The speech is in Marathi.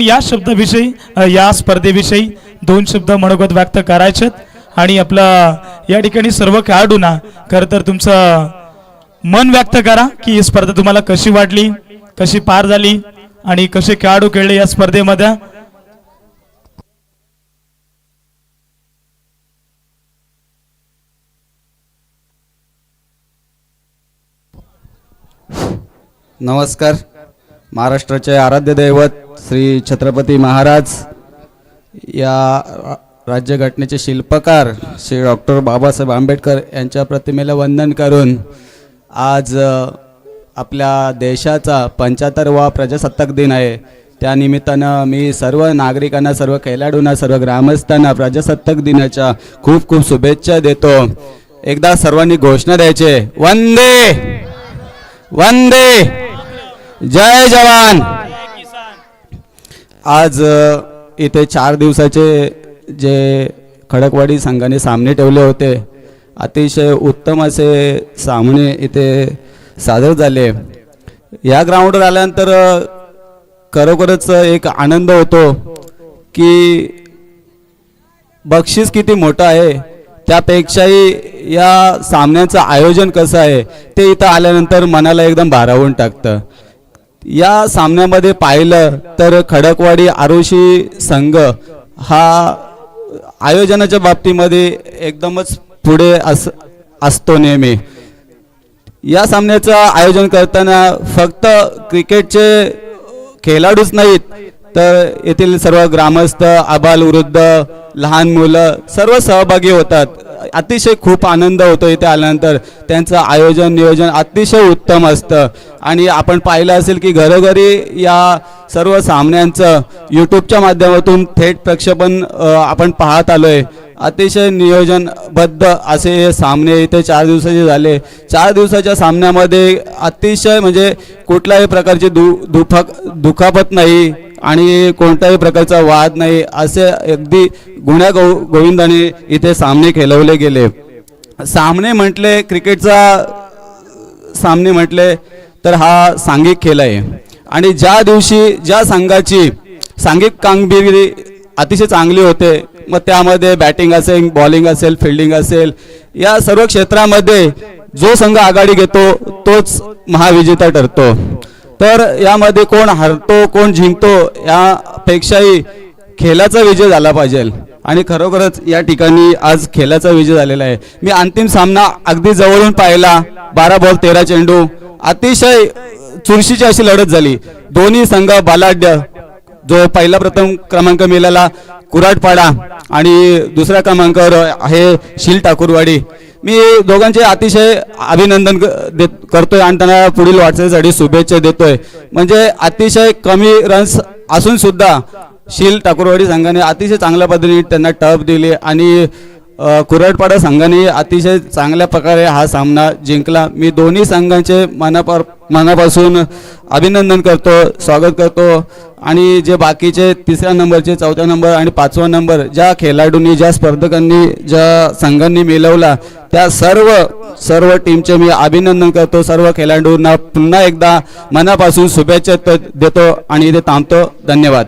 या शब्दाविषयी या स्पर्धेविषयी दोन शब्द मनोगत व्यक्त करायचेत आणि आपला या ठिकाणी सर्व खेळाडूंना खरं तर तुमचं मन व्यक्त करा की ही स्पर्धा तुम्हाला कशी वाटली, कशी पार झाली आणि कसे खेळाडू खेळले या स्पर्धेमध्ये। नमस्कार। महाराष्ट्राचे आराध्य दैवत श्री छत्रपती महाराज या राज्यघटनेचे शिल्पकार श्री डॉक्टर बाबासाहेब आंबेडकर यांच्या प्रतिमेला वंदन करून आज आपल्या देशाचा 75वा प्रजासत्ताक दिन आहे। त्या निमित्तानं मी सर्व नागरिकांना, सर्व खेळाडूंना, सर्व ग्रामस्थांना प्रजासत्ताक दिनाच्या खूप खूप शुभेच्छा देतो। एकदा सर्वांनी घोषणा द्यायचे, वंदे वंदे जय जवान। आज इथे 4 दिवसाचे जे खडकवाडी संघाने सामने ठेवले होते, अतिशय उत्तम असे सामने इथे सादर झाले। या ग्राउंडवर आल्यानंतर खरोखरच एक आनंद होतो की बक्षीस किती मोठं आहे, त्यापेक्षाही या सामन्याचं आयोजन कसं आहे ते इथं आल्यानंतर मनाला एकदम भारावून टाकतं। या सामन्यामध्ये पाहिलं तर खडकवाडी आरोशी संघ हा आयोजनाच्या बाबतीमध्ये एकदमच पुढे असतो नेहमी। या सामन्याचं आयोजन करताना फक्त क्रिकेटचे खेळाडूच नाहीत तर येथील सर्व ग्रामस्थ, आबालवृद्ध, लहान मुलं सर्व सहभागी होतात। अतिशय खूप आनंद होतो इथे आल्यानंतर। त्यांचं आयोजन नियोजन अतिशय उत्तम असतं आणि आपण पाहिलं असेल की घरोघरी या सर्व सामन्यांचं यूट्यूबच्या माध्यमातून थेट प्रक्षेपण आपण पाहत आलोय। अतिशय नियोजनबद्ध असे हे सामने इथे 4 दिवसाचे झाले। 4 दिवसाच्या सामन्यामध्ये अतिशय म्हणजे कुठल्याही प्रकारची दुखापत नाही आणि कोणत्याही प्रकारचा वाद नाही, असे अगदी गुण्या गोविंदाने इथे सामने खेळवले गेले। सामने म्हटले, क्रिकेटचा सामने म्हटले तर हा सांघिक खेळ आहे आणि ज्या दिवशी ज्या संघाची सांघिक कामगिरी अतिशय चांगली होते, मग त्यामध्ये बॅटिंग असेल, बॉलिंग असेल, फिल्डिंग असेल, या सर्व क्षेत्रामध्ये जो संघ आघाडी घेतो तोच महाविजेता ठरतो। तर यामध्ये कोण हरतो कोण जिंकतो यापेक्षाही खेळाचा विजय झाला पाहिजे आणि खरोखरच या ठिकाणी आज खेळाचा विजय झालेला आहे। मी अंतिम सामना अगदी जवळून पाहिला। 12 बॉल 13 चेंडू, अतिशय चुरशीची अशी लढत झाली। दोन्ही संघ बलाढ्य, जो पहिला प्रथम क्रमांक मिळाला कुराडपाडा आणि दुसऱ्या क्रमांकावर आहे शील ठाकूरवाडी। मी दोघांचे अतिशय अभिनंदन करतोय आणि त्यांना पुढील वाटचालीसाठी शुभेच्छा देतोय। म्हणजे अतिशय कमी रन्स असून सुद्धा शील ठाकूरवाडी संघाने अतिशय चांगल्या पद्धतीने त्यांना टप दिली आणि कुराडपाडा संघाने अतिशय चांगल्या प्रकारे हा सामना जिंकला। मी दोन्ही संघांचे मनापासून अभिनंदन करतो, स्वागत करतो आणि जे बाकीचे 3ऱ्या नंबरचे, 4थ्या नंबर आणि 5वा नंबर ज्या खेळाडूंनी, ज्या स्पर्धकांनी, ज्या संघांनी मिळवला त्या सर्व टीमचे मी अभिनंदन करतो। सर्व खेळाडूंना पुन्हा एकदा मनापासून शुभेच्छा देतो आणि इथे थांबतो। धन्यवाद।